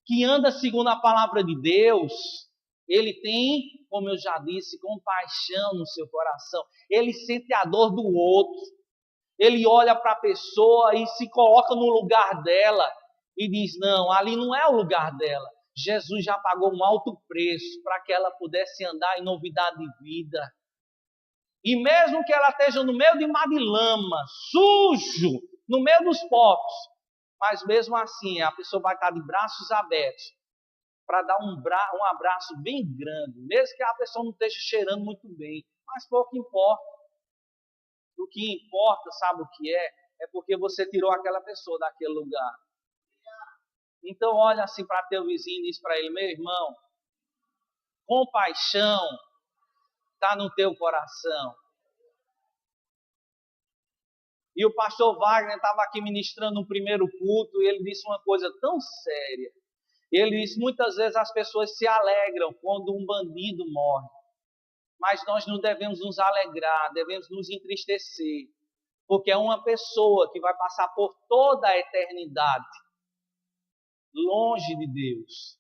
que anda segundo a palavra de Deus, ele tem, como eu já disse, compaixão no seu coração. Ele sente a dor do outro. Ele olha para a pessoa e se coloca no lugar dela e diz: não, ali não é o lugar dela. Jesus já pagou um alto preço para que ela pudesse andar em novidade de vida. E mesmo que ela esteja no meio de mar de lama, sujo, no meio dos porcos, mas mesmo assim a pessoa vai estar de braços abertos para dar um abraço bem grande, mesmo que a pessoa não esteja cheirando muito bem, mas pouco importa. O que importa, sabe o que é? É porque você tirou aquela pessoa daquele lugar. Então olha assim para teu vizinho e diz para ele: meu irmão, compaixão está no teu coração. E o pastor Wagner estava aqui ministrando no primeiro culto e ele disse uma coisa tão séria. Ele disse: muitas vezes as pessoas se alegram quando um bandido morre. Mas nós não devemos nos alegrar, devemos nos entristecer. Porque é uma pessoa que vai passar por toda a eternidade longe de Deus.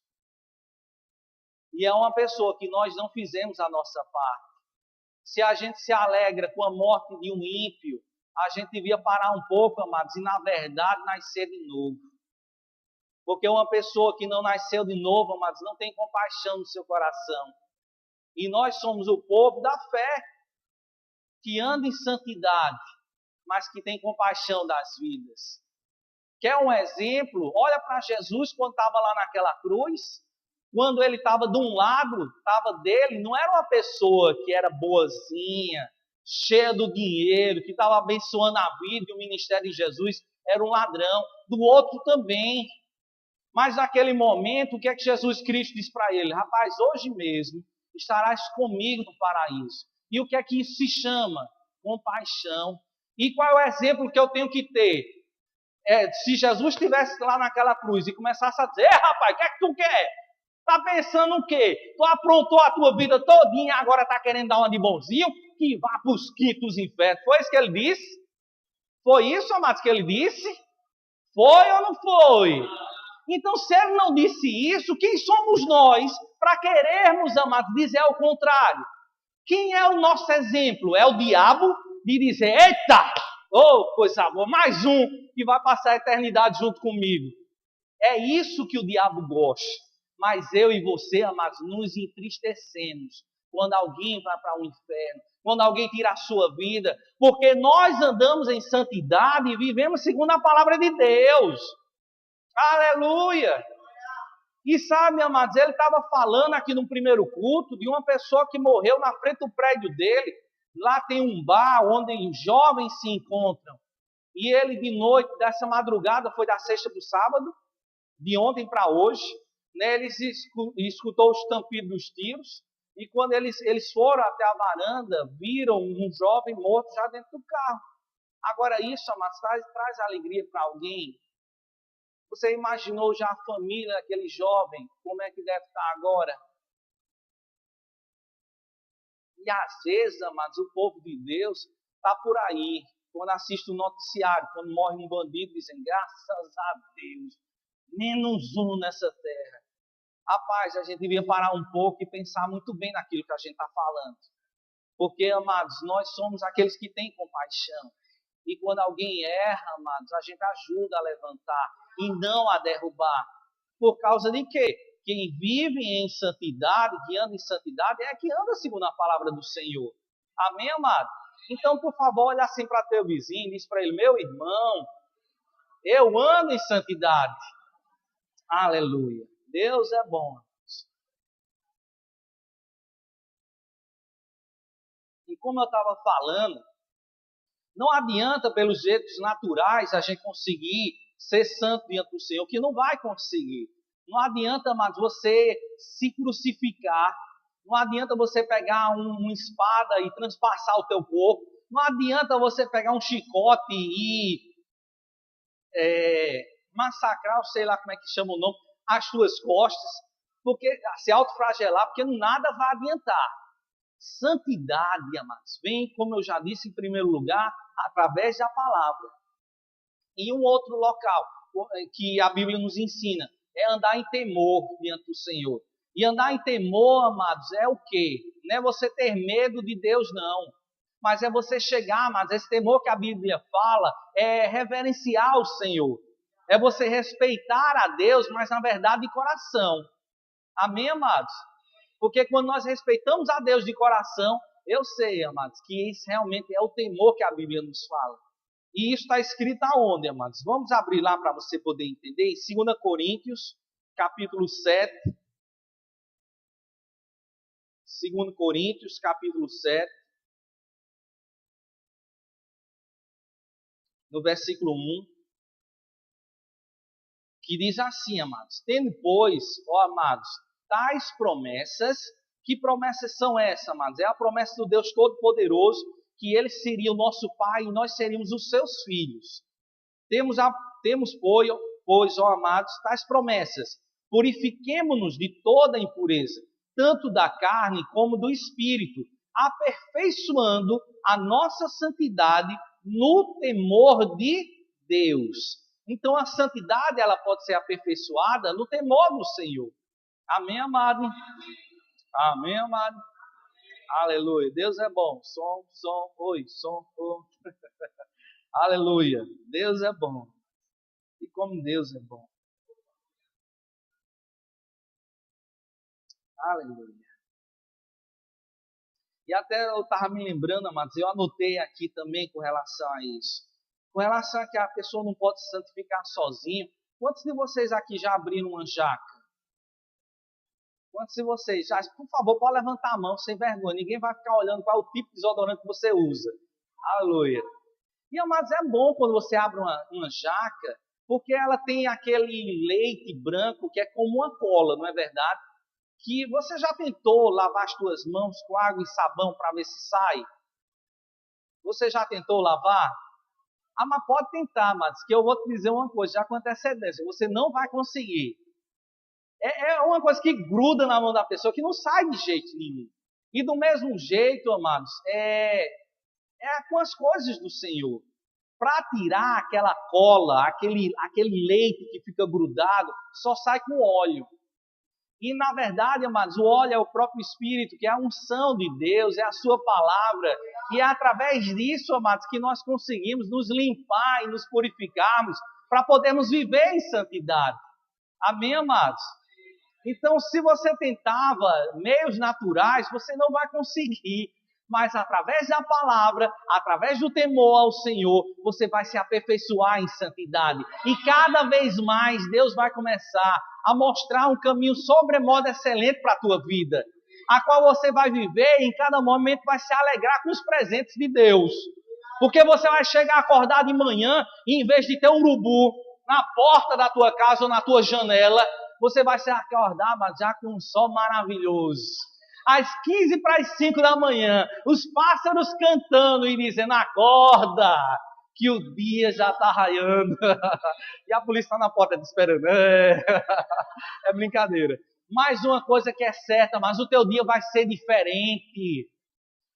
E é uma pessoa que nós não fizemos a nossa parte. Se a gente se alegra com a morte de um ímpio, a gente devia parar um pouco, amados, e na verdade nascer de novo. Porque uma pessoa que não nasceu de novo, amados, não tem compaixão no seu coração. E nós somos o povo da fé, que anda em santidade, mas que tem compaixão das vidas. Quer um exemplo? Olha para Jesus quando estava lá naquela cruz. Quando ele estava de um lado, estava dele, não era uma pessoa que era boazinha, cheia do dinheiro, que estava abençoando a vida e o ministério de Jesus, era um ladrão. Do outro também. Mas naquele momento, o que é que Jesus Cristo disse para ele? Rapaz, hoje mesmo estarás comigo no paraíso. E o que é que isso se chama? Compaixão. E qual é o exemplo que eu tenho que ter? Se Jesus estivesse lá naquela cruz e começasse a dizer: rapaz, o que é que tu quer? Tá pensando o quê? Tu aprontou a tua vida todinha e agora tá querendo dar uma de bonzinho? Que vá para os quintos infernos. Foi isso que ele disse? Foi isso, amados, que ele disse? Foi ou não foi? Então, se ele não disse isso, quem somos nós para querermos, amados, dizer ao contrário? Quem é o nosso exemplo? É o diabo de dizer: eita, oh, coisa boa, mais um que vai passar a eternidade junto comigo. É isso que o diabo gosta. Mas eu e você, amados, nos entristecemos quando alguém vai para o inferno, quando alguém tira a sua vida, porque nós andamos em santidade e vivemos segundo a palavra de Deus. Aleluia! E sabe, amados, ele estava falando aqui no primeiro culto de uma pessoa que morreu na frente do prédio dele. Lá tem um bar onde jovens se encontram. E ele de noite, dessa madrugada, foi da sexta para o sábado, de ontem para hoje, né, ele escutou o estampido dos tiros. E quando eles foram até a varanda, viram um jovem morto já dentro do carro. Agora isso, amados, traz alegria para alguém. Você imaginou já a família daquele jovem, como é que deve estar agora? E às vezes, amados, o povo de Deus está por aí, quando assiste o noticiário, quando morre um bandido, dizem, graças a Deus, menos um nessa terra. Rapaz, a gente devia parar um pouco e pensar muito bem naquilo que a gente está falando. Porque, amados, nós somos aqueles que têm compaixão. E quando alguém erra, amados, a gente ajuda a levantar e não a derrubar. Por causa de quê? Quem vive em santidade, que anda em santidade, é que anda segundo a palavra do Senhor. Amém, amado? Então, por favor, olha assim para teu vizinho, diz para ele, meu irmão, eu ando em santidade. Aleluia. Deus é bom. E como eu estava falando, não adianta pelos jeitos naturais a gente conseguir ser santo diante do Senhor, que não vai conseguir. Não adianta, mas você se crucificar. Não adianta você pegar uma espada e transpassar o teu corpo. Não adianta você pegar um chicote e massacrar, sei lá como é que chama o nome, as tuas costas, porque se autoflagelar, porque nada vai adiantar. Santidade, amados, vem, como eu já disse, em primeiro lugar, através da palavra. E um outro local que a Bíblia nos ensina é andar em temor diante do Senhor. E andar em temor, amados, é o quê? Não é você ter medo de Deus, não. Mas é você chegar, amados, esse temor que a Bíblia fala é reverenciar o Senhor. É você respeitar a Deus, mas na verdade de coração. Amém, amados? Porque quando nós respeitamos a Deus de coração, eu sei, amados, que isso realmente é o temor que a Bíblia nos fala. E isso está escrito aonde, amados? Vamos abrir lá para você poder entender. Em 2 Coríntios, capítulo 7. 2 Coríntios, capítulo 7. No versículo 1. Que diz assim, amados. Tendo, pois, ó amados, tais promessas. Que promessas são essas, amados? É a promessa do Deus Todo-Poderoso, que Ele seria o nosso Pai e nós seríamos os seus filhos. Temos, pois, ó amados, tais promessas. Purifiquemo-nos de toda impureza, tanto da carne como do espírito, aperfeiçoando a nossa santidade no temor de Deus. Então a santidade ela pode ser aperfeiçoada no temor do Senhor. Amém, amado? Amém, amado? Aleluia. Deus é bom. Som. Oi, som. Aleluia. Deus é bom. E como Deus é bom. Aleluia. E até eu estava me lembrando, amados, eu anotei aqui também com relação a isso. Com relação a que a pessoa não pode se santificar sozinha. Quantos de vocês aqui já abriram uma jaca? Quantos de vocês já, por favor, pode levantar a mão sem vergonha. Ninguém vai ficar olhando qual é o tipo de desodorante que você usa. Aleluia. E, amados, é bom quando você abre uma jaca, porque ela tem aquele leite branco que é como uma cola, não é verdade? Que você já tentou lavar as suas mãos com água e sabão para ver se sai? Você já tentou lavar? Ah, mas pode tentar, mas que eu vou te dizer uma coisa, já com antecedência, você não vai conseguir. É uma coisa que gruda na mão da pessoa, que não sai de jeito nenhum. E do mesmo jeito, amados, é com as coisas do Senhor. Para tirar aquela cola, aquele leite que fica grudado, só sai com óleo. E na verdade, amados, o óleo é o próprio Espírito, que é a unção de Deus, é a sua palavra. E é através disso, amados, que nós conseguimos nos limpar e nos purificarmos para podermos viver em santidade. Amém, amados? Então, se você tentava meios naturais, você não vai conseguir. Mas através da palavra, através do temor ao Senhor, você vai se aperfeiçoar em santidade. E cada vez mais Deus vai começar a mostrar um caminho sobremodo excelente para a tua vida, a qual você vai viver e em cada momento vai se alegrar com os presentes de Deus. Porque você vai chegar acordado de manhã e em vez de ter um urubu na porta da tua casa ou na tua janela, você vai se acordar, mas já com um sol maravilhoso. Às 15 para as 5 da manhã, os pássaros cantando e dizendo, acorda, que o dia já está raiando. E a polícia está na porta te esperando. É brincadeira. Mais uma coisa que é certa, mas o teu dia vai ser diferente.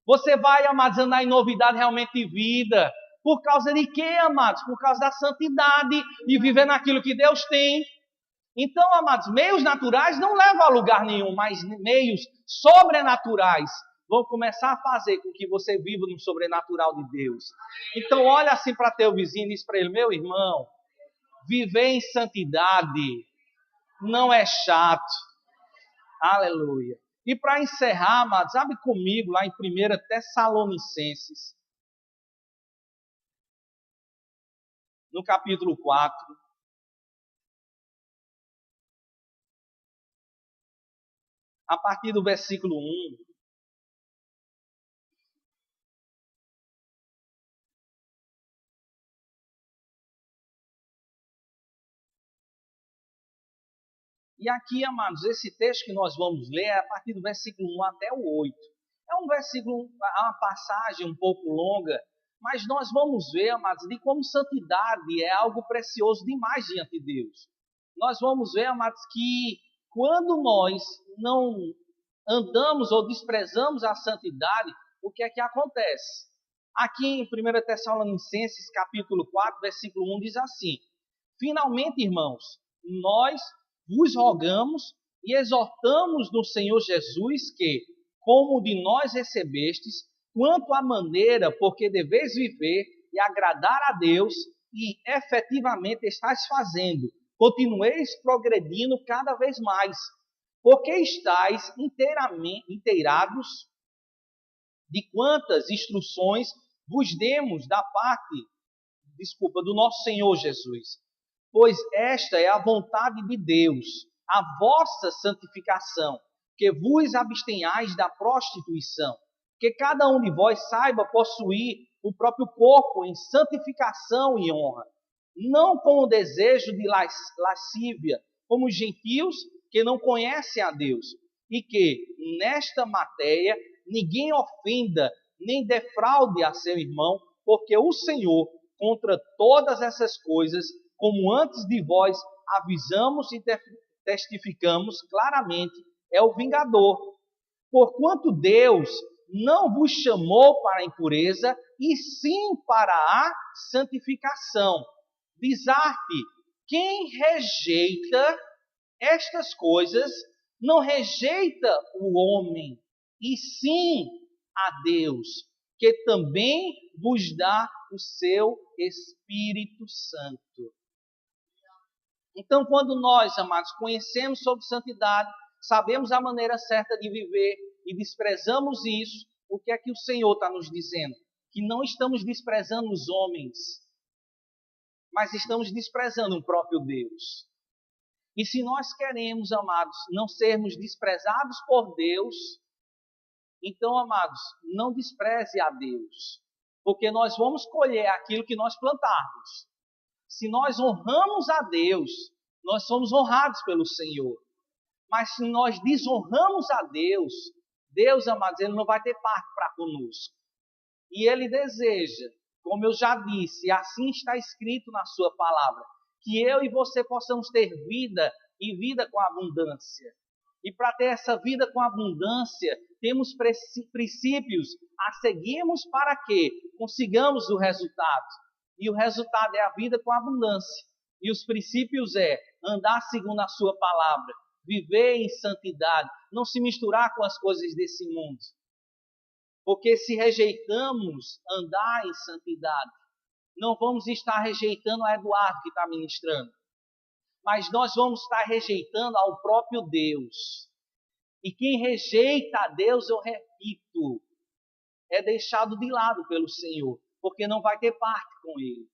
Você vai, amados, andar em novidade realmente de vida. Por causa de quê, amados? Por causa da santidade e viver naquilo que Deus tem. Então, amados, meios naturais não levam a lugar nenhum, mas meios sobrenaturais vão começar a fazer com que você viva no sobrenatural de Deus. Então, olha assim para teu vizinho e diz para ele, meu irmão, viver em santidade não é chato. Aleluia. E para encerrar, amados, abre comigo lá em 1 Tessalonicenses, no capítulo 4. A partir do versículo 1. E aqui, amados, esse texto que nós vamos ler é a partir do versículo 1 até o 8. É um versículo, uma passagem um pouco longa, mas nós vamos ver, amados, de como santidade é algo precioso demais diante de Deus. Nós vamos ver, amados, que quando nós não andamos ou desprezamos a santidade, o que é que acontece? Aqui em 1 Tessalonicenses, capítulo 4, versículo 1, diz assim, finalmente, irmãos, nós vos rogamos e exortamos no Senhor Jesus que, como de nós recebestes, quanto à maneira porque deveis viver e agradar a Deus e efetivamente estáis fazendo, continueis progredindo cada vez mais, porque estáis inteirados de quantas instruções vos demos da parte, do nosso Senhor Jesus. Pois esta é a vontade de Deus, a vossa santificação, que vos abstenhais da prostituição, que cada um de vós saiba possuir o próprio corpo em santificação e honra, não com o desejo de lascívia, como os gentios que não conhecem a Deus, e que, nesta matéria, ninguém ofenda nem defraude a seu irmão, porque o Senhor, contra todas essas coisas, como antes de vós avisamos e testificamos claramente, é o vingador. Porquanto Deus não vos chamou para a impureza, e sim para a santificação. Diz-arte, quem rejeita estas coisas, não rejeita o homem, e sim a Deus, que também vos dá o seu Espírito Santo. Então, quando nós, amados, conhecemos sobre santidade, sabemos a maneira certa de viver e desprezamos isso, o que é que o Senhor está nos dizendo? Que não estamos desprezando os homens, mas estamos desprezando o próprio Deus. E se nós queremos, amados, não sermos desprezados por Deus, então, amados, não despreze a Deus, porque nós vamos colher aquilo que nós plantarmos. Se nós honramos a Deus, nós somos honrados pelo Senhor. Mas se nós desonramos a Deus, Deus, amados, Ele não vai ter parte para conosco. E Ele deseja, como eu já disse, e assim está escrito na sua palavra, que eu e você possamos ter vida e vida com abundância. E para ter essa vida com abundância, temos princípios a seguirmos para que consigamos o resultado. E o resultado é a vida com abundância. E os princípios é andar segundo a sua palavra, viver em santidade, não se misturar com as coisas desse mundo. Porque se rejeitamos andar em santidade, não vamos estar rejeitando a Eduardo que está ministrando, mas nós vamos estar rejeitando ao próprio Deus. E quem rejeita a Deus, eu repito, é deixado de lado pelo Senhor, porque não vai ter parte com Ele.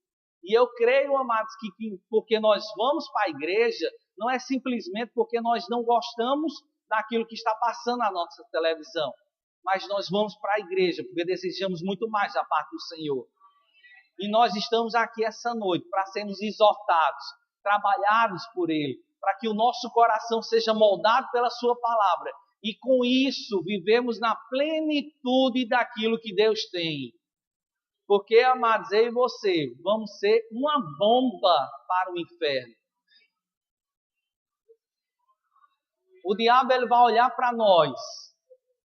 E eu creio, amados, que porque nós vamos para a igreja, não é simplesmente porque nós não gostamos daquilo que está passando na nossa televisão, mas nós vamos para a igreja porque desejamos muito mais da parte do Senhor. E nós estamos aqui essa noite para sermos exortados, trabalhados por Ele, para que o nosso coração seja moldado pela Sua palavra. E com isso vivemos na plenitude daquilo que Deus tem. Porque, amados, eu e você vamos ser uma bomba para o inferno. O diabo ele vai olhar para nós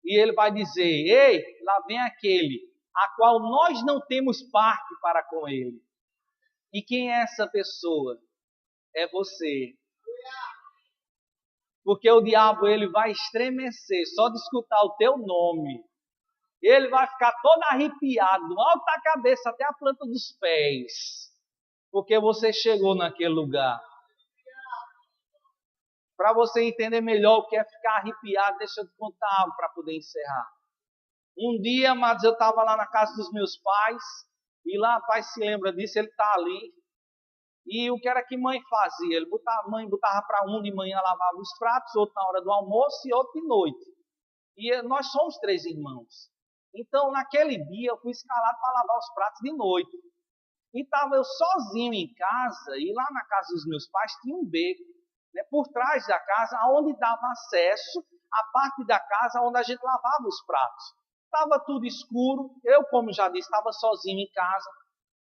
e ele vai dizer: ei, lá vem aquele a qual nós não temos parte para com ele. E quem é essa pessoa? É você. Porque o diabo ele vai estremecer só de escutar o teu nome. Ele vai ficar todo arrepiado, do alto da cabeça até a planta dos pés. Porque você chegou naquele lugar. Para você entender melhor o que é ficar arrepiado, deixa eu te contar algo para poder encerrar. Um dia, amados, eu estava lá na casa dos meus pais, e lá, pai se lembra disso, ele está ali. E o que era que mãe fazia? Mãe botava para um de manhã, lavava os pratos, outro na hora do almoço e outro de noite. E nós somos 3 irmãos. Então, naquele dia, eu fui escalado para lavar os pratos de noite. E estava eu sozinho em casa, e lá na casa dos meus pais tinha um beco, né, por trás da casa, onde dava acesso à parte da casa onde a gente lavava os pratos. Estava tudo escuro, eu, como já disse, estava sozinho em casa.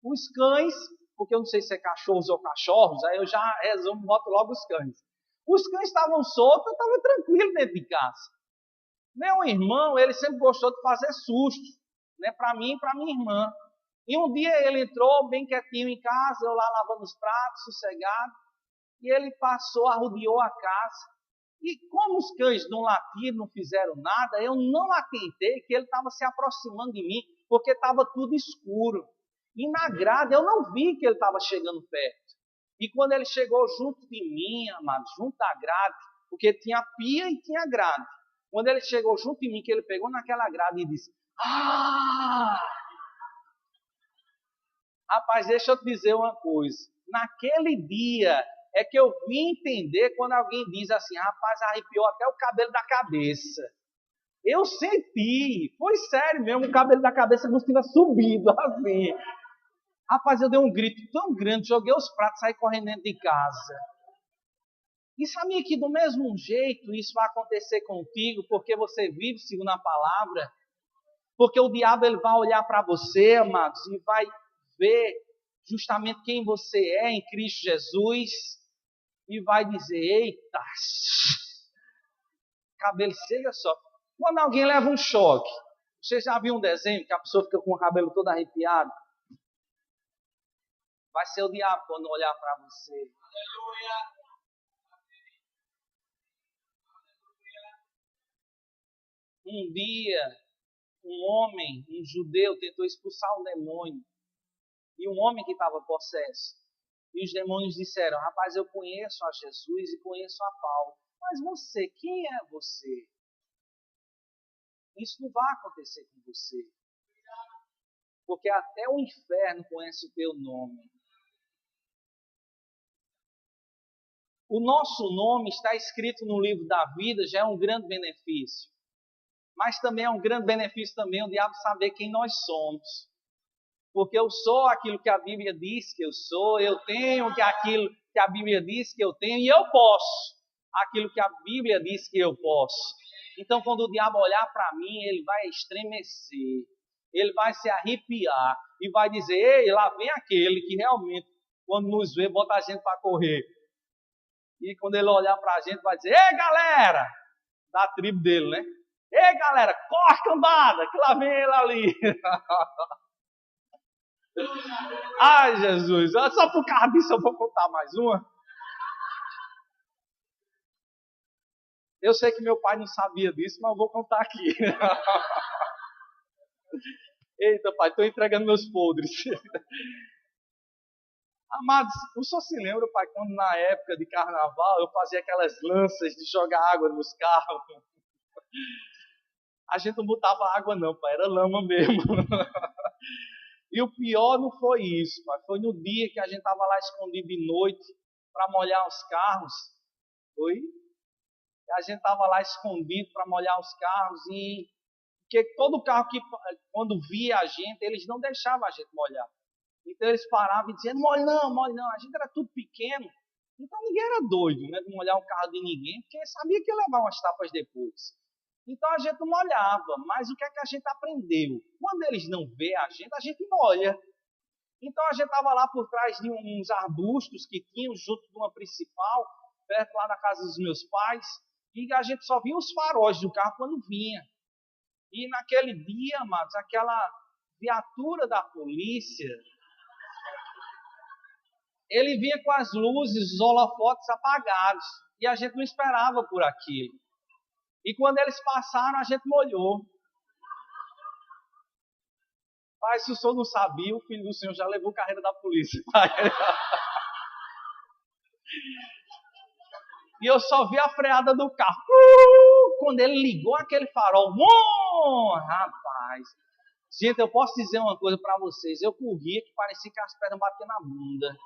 Os cães, porque eu não sei se é cachorros ou cachorros, aí eu já resumo, boto logo os cães. Os cães estavam soltos, eu estava tranquilo dentro de casa. Meu irmão, ele sempre gostou de fazer susto, né, para mim e para minha irmã. E um dia ele entrou bem quietinho em casa, eu lá lavando os pratos, sossegado, e ele passou, arrodeou a casa. E como os cães não latiram, não fizeram nada, eu não atentei que ele estava se aproximando de mim, porque estava tudo escuro. E na grade eu não vi que ele estava chegando perto. E quando ele chegou junto de mim, amado, junto da grade, porque tinha pia e tinha grade. Quando ele chegou junto de mim, que ele pegou naquela grade e disse: ah! Rapaz, deixa eu te dizer uma coisa. Naquele dia é que eu vim entender quando alguém diz assim: rapaz, arrepiou até o cabelo da cabeça. Eu senti, foi sério mesmo, o cabelo da cabeça como se tivesse subido assim. Rapaz, eu dei um grito tão grande, joguei os pratos e saí correndo dentro de casa. E sabia que do mesmo jeito isso vai acontecer contigo, porque você vive segundo a palavra? Porque o diabo ele vai olhar para você, amados, e vai ver justamente quem você é em Cristo Jesus e vai dizer: eita, cabelo, seja só. Quando alguém leva um choque, você já viu um desenho que a pessoa fica com o cabelo todo arrepiado? Vai ser o diabo quando olhar para você. Aleluia. Um dia, um homem, um judeu, tentou expulsar um demônio. E um homem que estava possesso. E os demônios disseram: rapaz, eu conheço a Jesus e conheço a Paulo. Mas você, quem é você? Isso não vai acontecer com você. Porque até o inferno conhece o teu nome. O nosso nome está escrito no livro da vida, já é um grande benefício. Mas também é um grande benefício também o diabo saber quem nós somos. Porque eu sou aquilo que a Bíblia diz que eu sou, eu tenho aquilo que a Bíblia diz que eu tenho, e eu posso aquilo que a Bíblia diz que eu posso. Então, quando o diabo olhar para mim, ele vai estremecer, ele vai se arrepiar e vai dizer: ei, lá vem aquele que realmente, quando nos vê, bota a gente para correr. E quando ele olhar para a gente, vai dizer: ei, galera, da tribo dele, né? Ei, galera, corre, cambada, que lá vem ele ali. Ai, Jesus, só por causa disso eu vou contar mais uma. Eu sei que meu pai não sabia disso, mas eu vou contar aqui. Eita, pai, estou entregando meus podres. Amados, o senhor se lembra, pai, quando na época de carnaval eu fazia aquelas lanças de jogar água nos carros? A gente não botava água não, pai, era lama mesmo. E o pior não foi isso, pai. Foi no dia que a gente estava lá escondido de noite para molhar os carros. Foi? A gente estava lá escondido para molhar os carros e porque todo carro que quando via a gente, eles não deixavam a gente molhar. Então eles paravam e diziam, molhe não, molhe não. A gente era tudo pequeno. Então ninguém era doido, né, de molhar o carro de ninguém, porque sabia que ia levar umas tapas depois. Então a gente não molhava, mas o que é que a gente aprendeu? Quando eles não vê a gente molha. Então a gente estava lá por trás de uns arbustos que tinham junto de uma principal, perto lá da casa dos meus pais, e a gente só via os faróis do carro quando vinha. E naquele dia, amados, aquela viatura da polícia, ele vinha com as luzes, os holofotes apagados, e a gente não esperava por aquilo. E quando eles passaram, a gente molhou. Pai, se o senhor não sabia, o filho do senhor já levou carreira da polícia. E eu só vi a freada do carro. Quando ele ligou aquele farol. Rapaz. Gente, eu posso dizer uma coisa para vocês. Eu corria que parecia que as pernas batiam na bunda.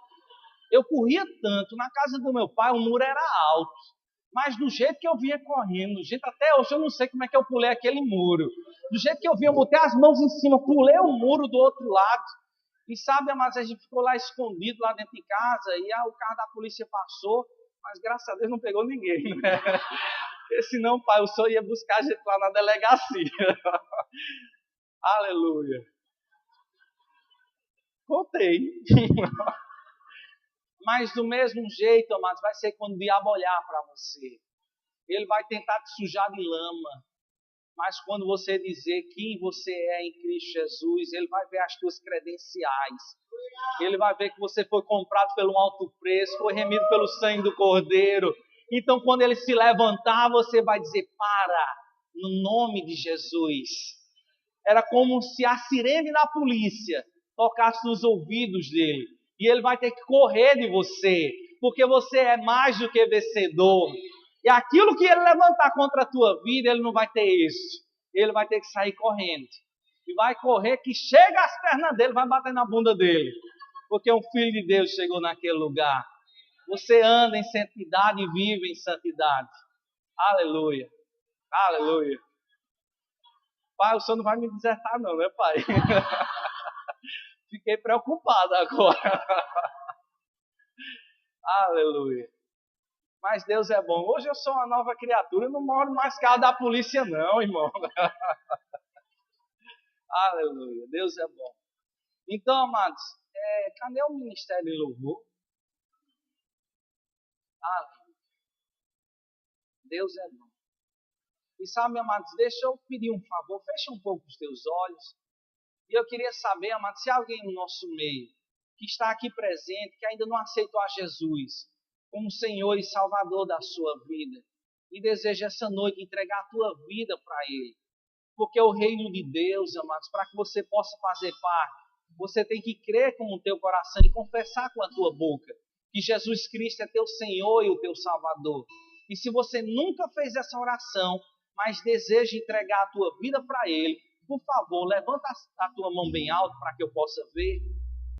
Eu corria tanto. Na casa do meu pai, o muro era alto. Mas do jeito que eu vinha correndo, do jeito, até hoje eu não sei como é que eu pulei aquele muro. Do jeito que eu vinha, eu botei as mãos em cima, pulei o muro do outro lado. E sabe, mas a gente ficou lá escondido, lá dentro de casa, e o carro da polícia passou, mas graças a Deus não pegou ninguém, né? Porque senão, pai, o senhor ia buscar a gente lá na delegacia. Aleluia. Contei. Mas do mesmo jeito, amados, vai ser quando o diabo olhar para você. Ele vai tentar te sujar de lama. Mas quando você dizer quem você é em Cristo Jesus, ele vai ver as tuas credenciais. Ele vai ver que você foi comprado pelo alto preço, foi remido pelo sangue do Cordeiro. Então, quando ele se levantar, você vai dizer, para, no nome de Jesus. Era como se a sirene da polícia tocasse nos ouvidos dele. E ele vai ter que correr de você, porque você é mais do que vencedor. E aquilo que ele levantar contra a tua vida, ele não vai ter isso. Ele vai ter que sair correndo. E vai correr que chega às pernas dele, vai bater na bunda dele. Porque um filho de Deus chegou naquele lugar. Você anda em santidade e vive em santidade. Aleluia. Aleluia. Pai, o senhor não vai me desertar não, né, pai? Fiquei preocupado agora. Aleluia. Mas Deus é bom. Hoje eu sou uma nova criatura, eu não moro mais carro da polícia não, irmão. Aleluia. Deus é bom. Então, amados, cadê o ministério de louvor? Aleluia. Deus é bom. E sabe, amados, deixa eu pedir um favor, fecha um pouco os teus olhos. E eu queria saber, amados, se há alguém no nosso meio que está aqui presente, que ainda não aceitou a Jesus como Senhor e Salvador da sua vida, e deseja essa noite entregar a tua vida para Ele. Porque o reino de Deus, amados, para que você possa fazer parte, você tem que crer com o teu coração e confessar com a tua boca que Jesus Cristo é teu Senhor e o teu Salvador. E se você nunca fez essa oração, mas deseja entregar a tua vida para Ele, por favor, levanta a tua mão bem alto para que eu possa ver.